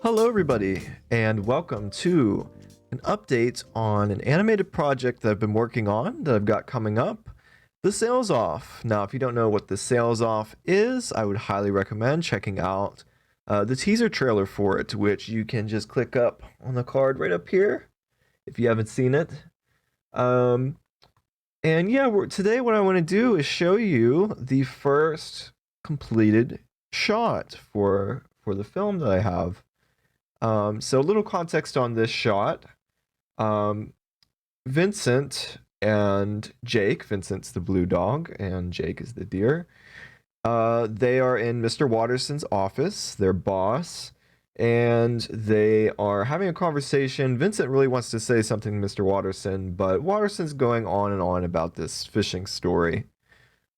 Hello, everybody, and welcome to an update on an animated project that I've been working on that I've got coming up, The Sales Off. Now, if you don't know what The Sales Off is, I would highly recommend checking out the teaser trailer for it, which you can just click up on the card right up here if you haven't seen it. And yeah, today what I want to do is show you the first completed shot for the film that I have. So a little context on this shot. Vincent and Jake, Vincent's the blue dog and Jake is the deer. They are in Mr. Watterson's office, their boss, and they are having a conversation. Vincent really wants to say something to Mr. Watterson, but Watterson's going on and on about this fishing story.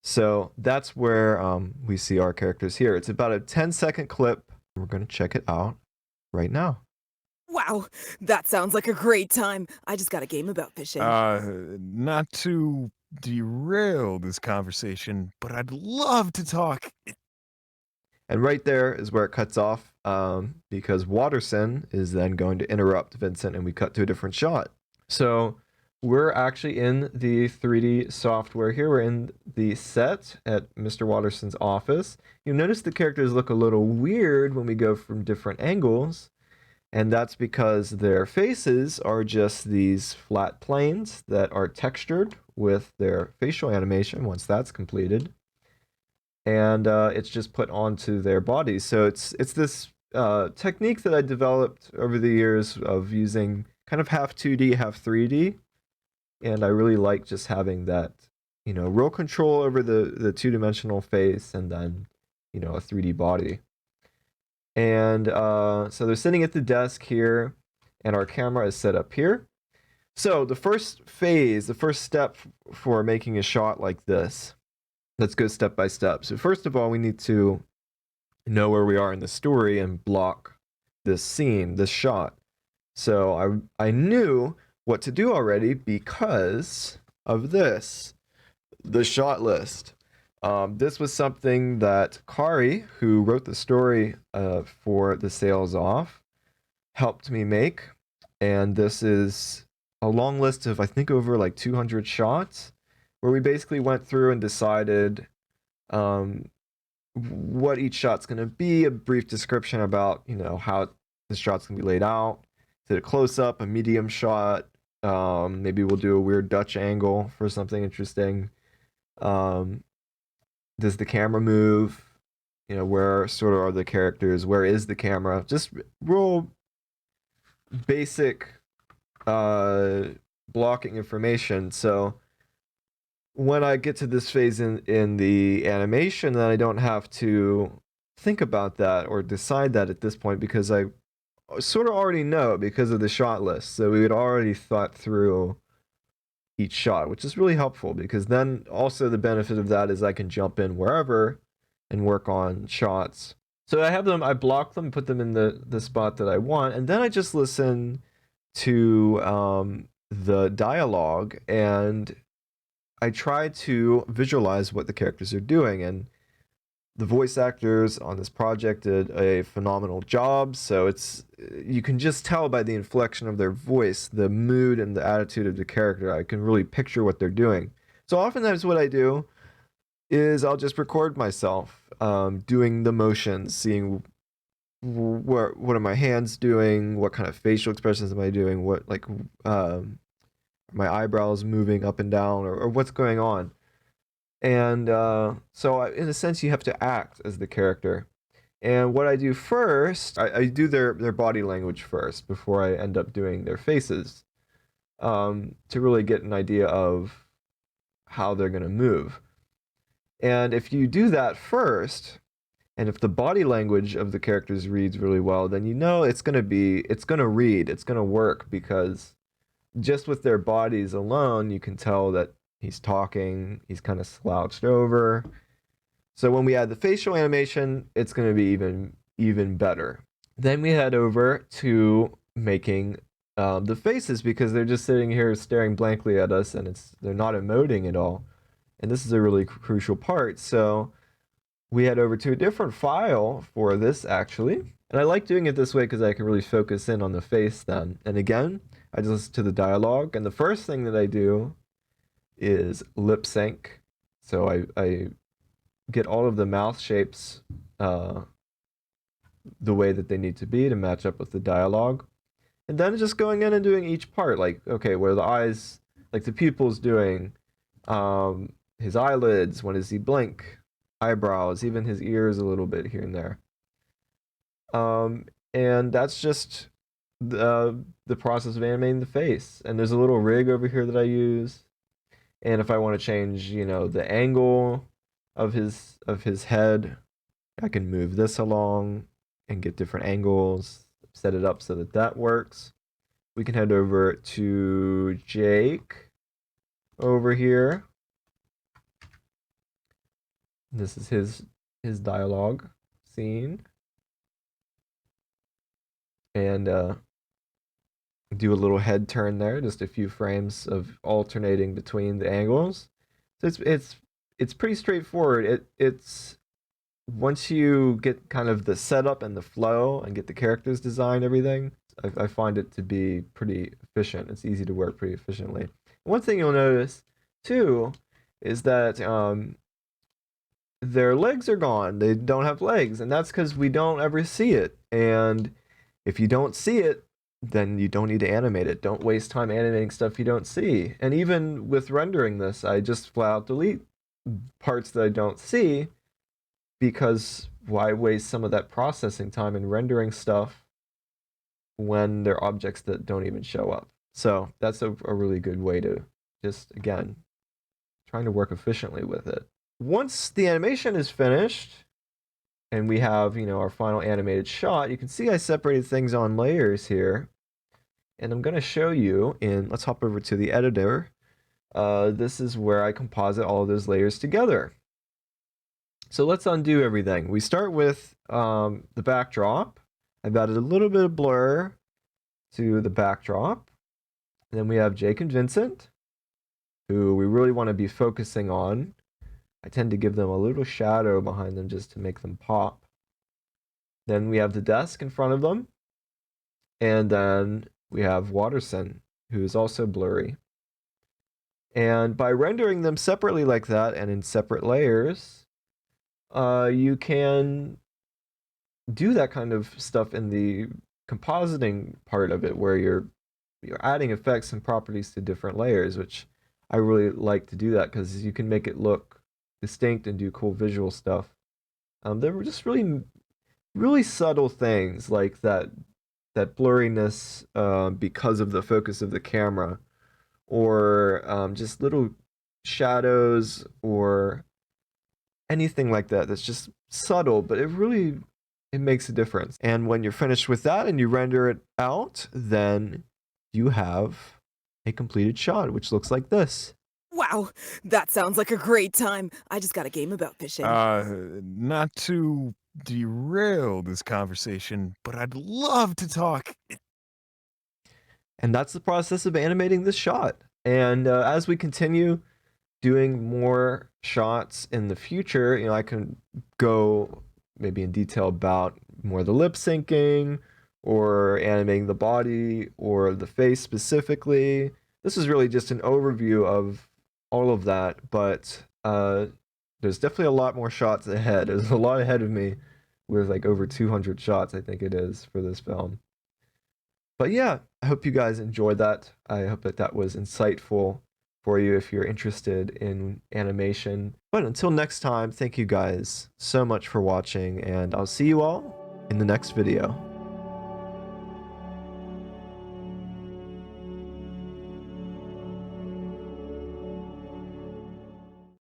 So that's where we see our characters here. It's about a 10-second clip. We're going to check it out right now. Wow, that sounds like a great time. I just got a game about fishing. Not to derail this conversation, but I'd love to talk. And right there is where it cuts off, because Watterson is then going to interrupt Vincent, and we cut to a different shot. So we're actually in the 3D software here. We're in the set at Mr. Watterson's office. You'll notice the characters look a little weird when we go from different angles. And that's because their faces are just these flat planes that are textured with their facial animation once that's completed. And it's just put onto their bodies. So it's this technique that I developed over the years of using kind of half 2D, half 3D. And I really like just having that, real control over the two-dimensional face and then, a 3D body. And so they're sitting at the desk here, and our camera is set up here. So the first phase, the first step for making a shot like this, let's go step by step. So first of all, we need to know where we are in the story and block this scene, this shot. So I knew what to do already because of this, the shot list. This was something that Kari, who wrote the story for The Sales Off, helped me make. And this is a long list of, I think, over like 200 shots, where we basically went through and decided what each shot's going to be, a brief description about, how the shot's going to be laid out. Is it a close-up, a medium shot? Maybe we'll do a weird Dutch angle for something interesting. Does the camera move? Where sort of are the characters? Where is the camera? Just real basic blocking information. So when I get to this phase in the animation, then I don't have to think about that or decide that at this point because I sort of already know because of the shot list. So we had already thought through each shot, which is really helpful because then also the benefit of that is I can jump in wherever and work on shots. So I have them, I block them, put them in the spot that I want, and then I just listen to the dialogue and I try to visualize what the characters are doing. And the voice actors on this project did a phenomenal job. So you can just tell by the inflection of their voice, the mood and the attitude of the character. I can really picture what they're doing. So oftentimes what I do is I'll just record myself doing the motions, seeing what are my hands doing, what kind of facial expressions am I doing, what my eyebrows moving up and down, or what's going on. And so in a sense, you have to act as the character. And what I do first, I do their body language first before I end up doing their faces, to really get an idea of how they're going to move. And if you do that first, and if the body language of the characters reads really well, then it's going to read, it's going to work, because just with their bodies alone, you can tell that he's talking, he's kind of slouched over. So when we add the facial animation, it's going to be even better. Then we head over to making the faces, because they're just sitting here staring blankly at us and they're not emoting at all. And this is a really crucial part. So we head over to a different file for this, actually. And I like doing it this way because I can really focus in on the face then. And again, I just listen to the dialogue, and the first thing that I do is lip sync. So I get all of the mouth shapes the way that they need to be to match up with the dialogue. And then just going in and doing each part, like, okay, where the eyes, like the pupils doing, his eyelids, when does he blink, eyebrows, even his ears a little bit here and there. And that's just the process of animating the face. And there's a little rig over here that I use. And if I want to change, you know, the angle of his head, I can move this along and get different angles, set it up so that that works. We can head over to Jake over here. This is his dialogue scene. And do a little head turn there, just a few frames of alternating between the angles. So it's pretty straightforward. It's once you get kind of the setup and the flow and get the characters designed, everything, I find it to be pretty efficient. It's easy to work pretty efficiently. One thing you'll notice too is that their legs are gone. They don't have legs, and that's because we don't ever see it. And if you don't see it, then you don't need to animate it. Don't waste time animating stuff you don't see. And even with rendering this, I just flat out delete parts that I don't see, because why waste some of that processing time in rendering stuff when they're objects that don't even show up? So that's a really good way to just, again, trying to work efficiently with it. Once the animation is finished and we have, you know, our final animated shot, you can see I separated things on layers here. And I'm going to show you in, let's hop over to the editor. This is where I composite all of those layers together. So let's undo everything. We start with the backdrop. I've added a little bit of blur to the backdrop. And then we have Jake and Vincent, who we really want to be focusing on. I tend to give them a little shadow behind them just to make them pop. Then we have the desk in front of them. And then we have Watterson, who is also blurry. And by rendering them separately like that and in separate layers, you can do that kind of stuff in the compositing part of it, where you're adding effects and properties to different layers, which I really like to do that because you can make it look distinct and do cool visual stuff. There were just really subtle things like that blurriness because of the focus of the camera, or just little shadows or anything like that that's just subtle, but it makes a difference. And when you're finished with that and you render it out, then you have a completed shot, which looks like this. Wow, that sounds like a great time. I just got a game about fishing. Not to derail this conversation, but I'd love to talk. And that's the process of animating this shot. And as we continue doing more shots in the future, you know, I can go maybe in detail about more the lip syncing or animating the body or the face specifically. This is really just an overview of all of that, but there's definitely a lot more shots ahead. There's a lot ahead of me with like over 200 shots, I think it is, for this film. But yeah, I hope you guys enjoyed that. I hope that that was insightful for you if you're interested in animation. But until next time, thank you guys so much for watching, and I'll see you all in the next video.